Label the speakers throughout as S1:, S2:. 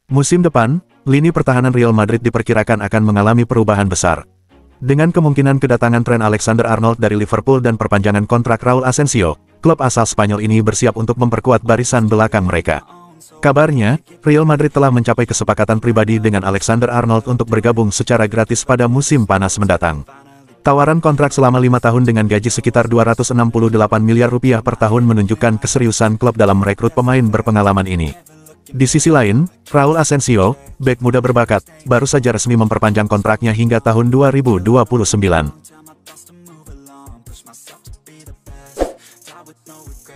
S1: Musim depan, lini pertahanan Real Madrid diperkirakan akan mengalami perubahan besar. Dengan kemungkinan kedatangan Trent Alexander-Arnold dari Liverpool dan perpanjangan kontrak Raul Asensio, klub asal Spanyol ini bersiap untuk memperkuat barisan belakang mereka. Kabarnya, Real Madrid telah mencapai kesepakatan pribadi dengan Alexander-Arnold untuk bergabung secara gratis pada musim panas mendatang. Tawaran kontrak selama 5 tahun dengan gaji sekitar 268 miliar rupiah per tahun menunjukkan keseriusan klub dalam merekrut pemain berpengalaman ini. Di sisi lain, Raul Asensio, bek muda berbakat, baru saja resmi memperpanjang kontraknya hingga tahun 2029.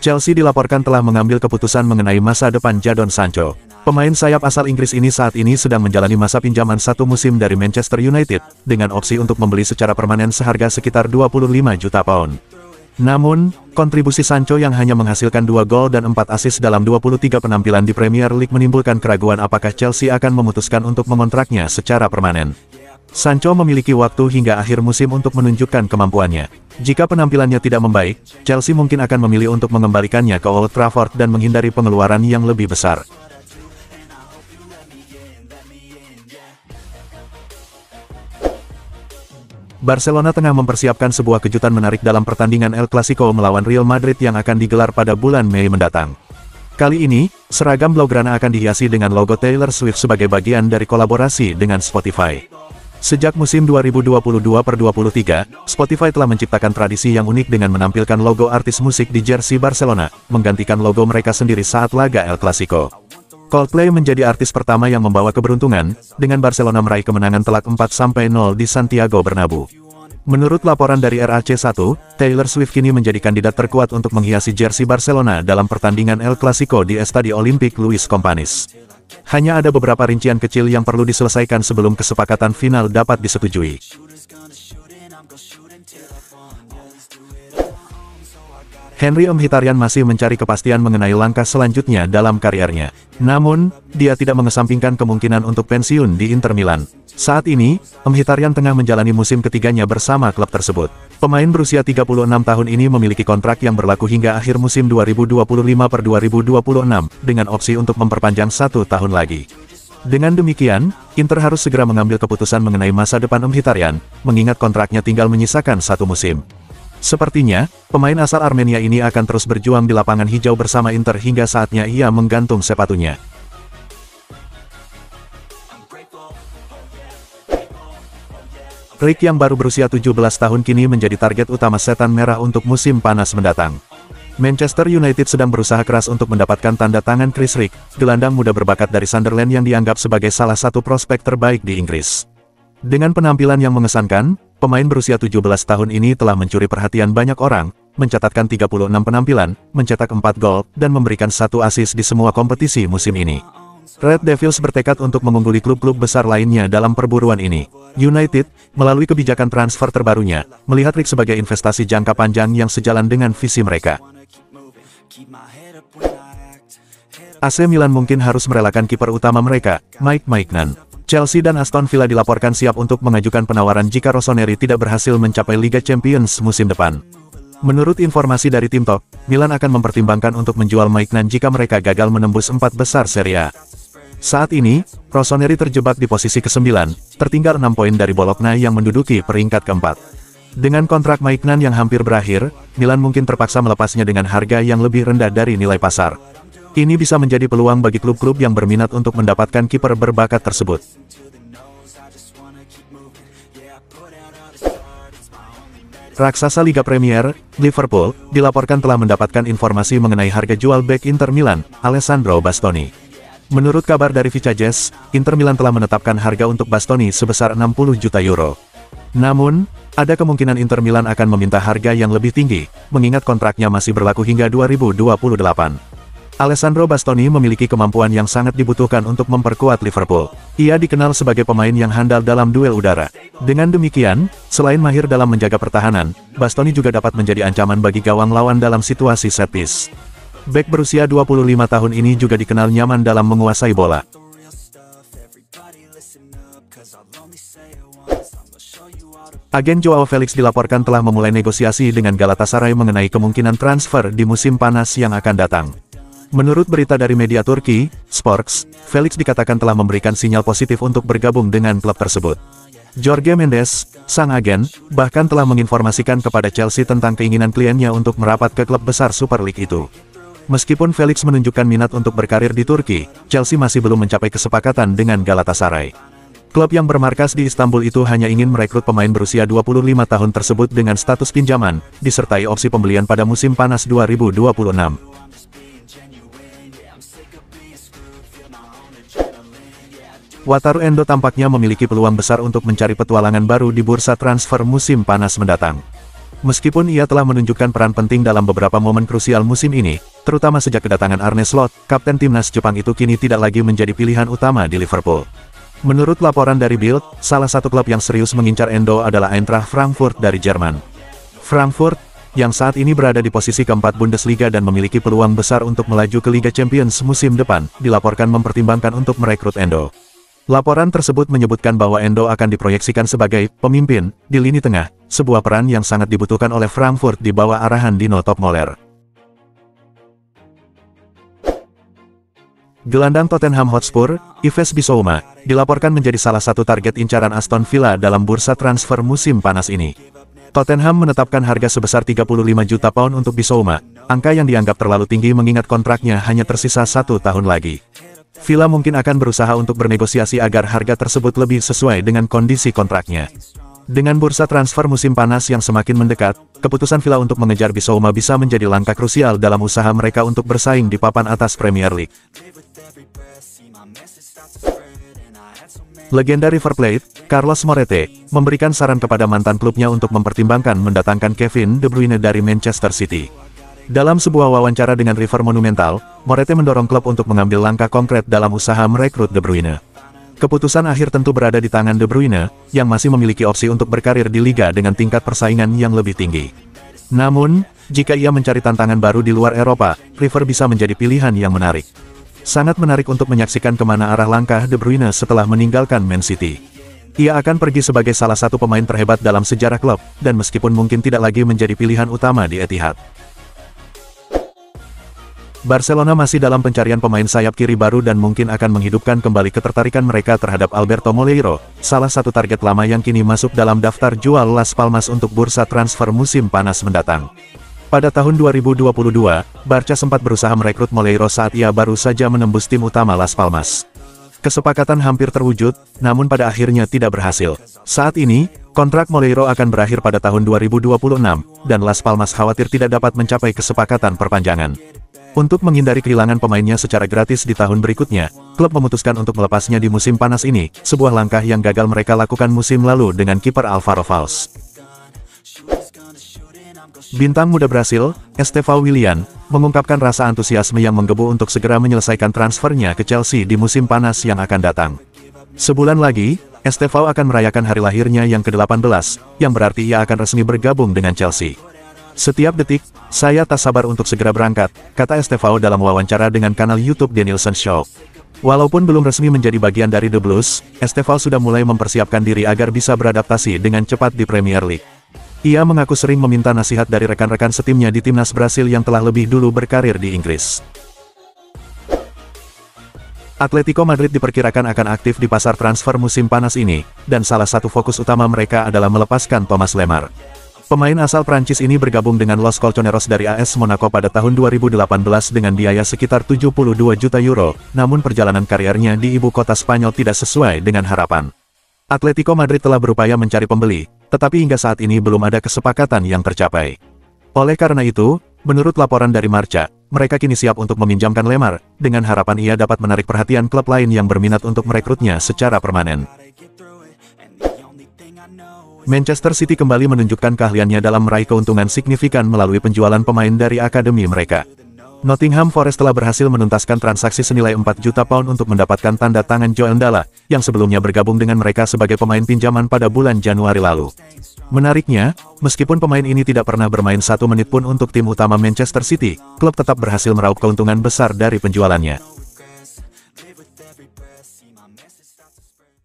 S1: Chelsea dilaporkan telah mengambil keputusan mengenai masa depan Jadon Sancho. Pemain sayap asal Inggris ini saat ini sedang menjalani masa pinjaman 1 musim dari Manchester United, dengan opsi untuk membeli secara permanen seharga sekitar 25 juta pound. Namun, kontribusi Sancho yang hanya menghasilkan 2 gol dan 4 assist dalam 23 penampilan di Premier League menimbulkan keraguan apakah Chelsea akan memutuskan untuk mengontraknya secara permanen. Sancho memiliki waktu hingga akhir musim untuk menunjukkan kemampuannya. Jika penampilannya tidak membaik, Chelsea mungkin akan memilih untuk mengembalikannya ke Old Trafford dan menghindari pengeluaran yang lebih besar. Barcelona tengah mempersiapkan sebuah kejutan menarik dalam pertandingan El Clasico melawan Real Madrid yang akan digelar pada bulan Mei mendatang. Kali ini, seragam Blaugrana akan dihiasi dengan logo Taylor Swift sebagai bagian dari kolaborasi dengan Spotify. Sejak musim 2022-23, Spotify telah menciptakan tradisi yang unik dengan menampilkan logo artis musik di jersey Barcelona, menggantikan logo mereka sendiri saat laga El Clasico. Coldplay menjadi artis pertama yang membawa keberuntungan, dengan Barcelona meraih kemenangan telak 4-0 di Santiago Bernabeu. Menurut laporan dari RAC1, Taylor Swift kini menjadi kandidat terkuat untuk menghiasi jersey Barcelona dalam pertandingan El Clasico di Estadio Olímpic Luis Companys. Hanya ada beberapa rincian kecil yang perlu diselesaikan sebelum kesepakatan final dapat disetujui. Henry Mkhitaryan masih mencari kepastian mengenai langkah selanjutnya dalam kariernya. Namun, dia tidak mengesampingkan kemungkinan untuk pensiun di Inter Milan. Saat ini, Mkhitaryan tengah menjalani musim ketiganya bersama klub tersebut. Pemain berusia 36 tahun ini memiliki kontrak yang berlaku hingga akhir musim 2025-2026, dengan opsi untuk memperpanjang 1 tahun lagi. Dengan demikian, Inter harus segera mengambil keputusan mengenai masa depan Mkhitaryan, mengingat kontraknya tinggal menyisakan 1 musim. Sepertinya, pemain asal Armenia ini akan terus berjuang di lapangan hijau bersama Inter hingga saatnya ia menggantung sepatunya. Rick yang baru berusia 17 tahun kini menjadi target utama setan merah untuk musim panas mendatang. Manchester United sedang berusaha keras untuk mendapatkan tanda tangan Chris Rick, gelandang muda berbakat dari Sunderland yang dianggap sebagai salah satu prospek terbaik di Inggris. Dengan penampilan yang mengesankan, pemain berusia 17 tahun ini telah mencuri perhatian banyak orang, mencatatkan 36 penampilan, mencetak 4 gol, dan memberikan 1 assist di semua kompetisi musim ini. Red Devils bertekad untuk mengungguli klub-klub besar lainnya dalam perburuan ini. United, melalui kebijakan transfer terbarunya, melihat Rick sebagai investasi jangka panjang yang sejalan dengan visi mereka. AC Milan mungkin harus merelakan kiper utama mereka, Mike Maignan. Chelsea dan Aston Villa dilaporkan siap untuk mengajukan penawaran jika Rossoneri tidak berhasil mencapai Liga Champions musim depan. Menurut informasi dari tim Top, Milan akan mempertimbangkan untuk menjual Maignan jika mereka gagal menembus 4 besar Serie A. Saat ini, Rossoneri terjebak di posisi ke-9, tertinggal 6 poin dari Bologna yang menduduki peringkat ke-4. Dengan kontrak Maignan yang hampir berakhir, Milan mungkin terpaksa melepasnya dengan harga yang lebih rendah dari nilai pasar. Ini bisa menjadi peluang bagi klub-klub yang berminat untuk mendapatkan kiper berbakat tersebut. Raksasa Liga Premier, Liverpool, dilaporkan telah mendapatkan informasi mengenai harga jual bek Inter Milan, Alessandro Bastoni. Menurut kabar dari Vicajes, Inter Milan telah menetapkan harga untuk Bastoni sebesar 60 juta euro. Namun, ada kemungkinan Inter Milan akan meminta harga yang lebih tinggi, mengingat kontraknya masih berlaku hingga 2028. Alessandro Bastoni memiliki kemampuan yang sangat dibutuhkan untuk memperkuat Liverpool. Ia dikenal sebagai pemain yang handal dalam duel udara. Dengan demikian, selain mahir dalam menjaga pertahanan, Bastoni juga dapat menjadi ancaman bagi gawang lawan dalam situasi set piece. Bek berusia 25 tahun ini juga dikenal nyaman dalam menguasai bola. Agen Joao Felix dilaporkan telah memulai negosiasi dengan Galatasaray mengenai kemungkinan transfer di musim panas yang akan datang. Menurut berita dari media Turki, Sports, Felix dikatakan telah memberikan sinyal positif untuk bergabung dengan klub tersebut. Jorge Mendes, sang agen, bahkan telah menginformasikan kepada Chelsea tentang keinginan kliennya untuk merapat ke klub besar Super League itu. Meskipun Felix menunjukkan minat untuk berkarir di Turki, Chelsea masih belum mencapai kesepakatan dengan Galatasaray. Klub yang bermarkas di Istanbul itu hanya ingin merekrut pemain berusia 25 tahun tersebut dengan status pinjaman, disertai opsi pembelian pada musim panas 2026. Wataru Endo tampaknya memiliki peluang besar untuk mencari petualangan baru di bursa transfer musim panas mendatang. Meskipun ia telah menunjukkan peran penting dalam beberapa momen krusial musim ini, terutama sejak kedatangan Arne Slot, kapten timnas Jepang itu kini tidak lagi menjadi pilihan utama di Liverpool. Menurut laporan dari Bild, salah satu klub yang serius mengincar Endo adalah Eintracht Frankfurt dari Jerman. Frankfurt, yang saat ini berada di posisi keempat Bundesliga dan memiliki peluang besar untuk melaju ke Liga Champions musim depan, dilaporkan mempertimbangkan untuk merekrut Endo. Laporan tersebut menyebutkan bahwa Endo akan diproyeksikan sebagai pemimpin di lini tengah, sebuah peran yang sangat dibutuhkan oleh Frankfurt di bawah arahan Dino Topmoller. Gelandang Tottenham Hotspur, Yves Bissouma, dilaporkan menjadi salah satu target incaran Aston Villa dalam bursa transfer musim panas ini. Tottenham menetapkan harga sebesar 35 juta pound untuk Bissouma, angka yang dianggap terlalu tinggi mengingat kontraknya hanya tersisa 1 tahun lagi. Villa mungkin akan berusaha untuk bernegosiasi agar harga tersebut lebih sesuai dengan kondisi kontraknya. Dengan bursa transfer musim panas yang semakin mendekat, keputusan Villa untuk mengejar Bissouma bisa menjadi langkah krusial dalam usaha mereka untuk bersaing di papan atas Premier League. Legenda River Plate, Carlos Morete, memberikan saran kepada mantan klubnya untuk mempertimbangkan mendatangkan Kevin De Bruyne dari Manchester City. Dalam sebuah wawancara dengan River Monumental, Morete mendorong klub untuk mengambil langkah konkret dalam usaha merekrut De Bruyne. Keputusan akhir tentu berada di tangan De Bruyne, yang masih memiliki opsi untuk berkarir di liga dengan tingkat persaingan yang lebih tinggi. Namun, jika ia mencari tantangan baru di luar Eropa, River bisa menjadi pilihan yang menarik. Sangat menarik untuk menyaksikan kemana arah langkah De Bruyne setelah meninggalkan Man City. Ia akan pergi sebagai salah satu pemain terhebat dalam sejarah klub, dan meskipun mungkin tidak lagi menjadi pilihan utama di Etihad. Barcelona masih dalam pencarian pemain sayap kiri baru dan mungkin akan menghidupkan kembali ketertarikan mereka terhadap Alberto Moleiro, salah satu target lama yang kini masuk dalam daftar jual Las Palmas untuk bursa transfer musim panas mendatang. Pada tahun 2022, Barca sempat berusaha merekrut Moleiro saat ia baru saja menembus tim utama Las Palmas. Kesepakatan hampir terwujud, namun pada akhirnya tidak berhasil. Saat ini, kontrak Moleiro akan berakhir pada tahun 2026, dan Las Palmas khawatir tidak dapat mencapai kesepakatan perpanjangan. Untuk menghindari kehilangan pemainnya secara gratis di tahun berikutnya, klub memutuskan untuk melepasnya di musim panas ini, sebuah langkah yang gagal mereka lakukan musim lalu dengan kiper Alvaro Valls. Bintang muda Brasil, Estevão Willian, mengungkapkan rasa antusiasme yang menggebu untuk segera menyelesaikan transfernya ke Chelsea di musim panas yang akan datang. Sebulan lagi, Estevão akan merayakan hari lahirnya yang ke-18, yang berarti ia akan resmi bergabung dengan Chelsea. Setiap detik, saya tak sabar untuk segera berangkat, kata Estevão dalam wawancara dengan kanal YouTube The Nielsen Show. Walaupun belum resmi menjadi bagian dari The Blues, Estevão sudah mulai mempersiapkan diri agar bisa beradaptasi dengan cepat di Premier League. Ia mengaku sering meminta nasihat dari rekan-rekan setimnya di timnas Brasil yang telah lebih dulu berkarir di Inggris. Atletico Madrid diperkirakan akan aktif di pasar transfer musim panas ini, dan salah satu fokus utama mereka adalah melepaskan Thomas Lemar. Pemain asal Prancis ini bergabung dengan Los Colchoneros dari AS Monaco pada tahun 2018 dengan biaya sekitar 72 juta euro, namun perjalanan karirnya di ibu kota Spanyol tidak sesuai dengan harapan. Atletico Madrid telah berupaya mencari pembeli, tetapi hingga saat ini belum ada kesepakatan yang tercapai. Oleh karena itu, menurut laporan dari Marca, mereka kini siap untuk meminjamkan Lemar, dengan harapan ia dapat menarik perhatian klub lain yang berminat untuk merekrutnya secara permanen. Manchester City kembali menunjukkan keahliannya dalam meraih keuntungan signifikan melalui penjualan pemain dari akademi mereka. Nottingham Forest telah berhasil menuntaskan transaksi senilai 4 juta pound untuk mendapatkan tanda tangan Joel Ndala, yang sebelumnya bergabung dengan mereka sebagai pemain pinjaman pada bulan Januari lalu. Menariknya, meskipun pemain ini tidak pernah bermain 1 menit pun untuk tim utama Manchester City, klub tetap berhasil meraup keuntungan besar dari penjualannya.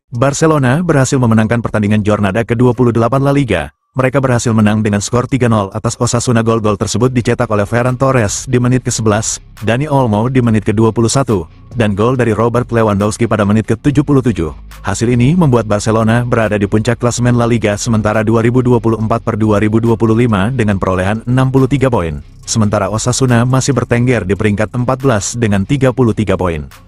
S1: Barcelona berhasil memenangkan pertandingan Jornada ke-28 La Liga, mereka berhasil menang dengan skor 3-0 atas Osasuna. Gol-gol tersebut dicetak oleh Ferran Torres di menit ke-11, Dani Olmo di menit ke-21, dan gol dari Robert Lewandowski pada menit ke-77. Hasil ini membuat Barcelona berada di puncak klasemen La Liga sementara 2024-2025 dengan perolehan 63 poin. Sementara Osasuna masih bertengger di peringkat 14 dengan 33 poin.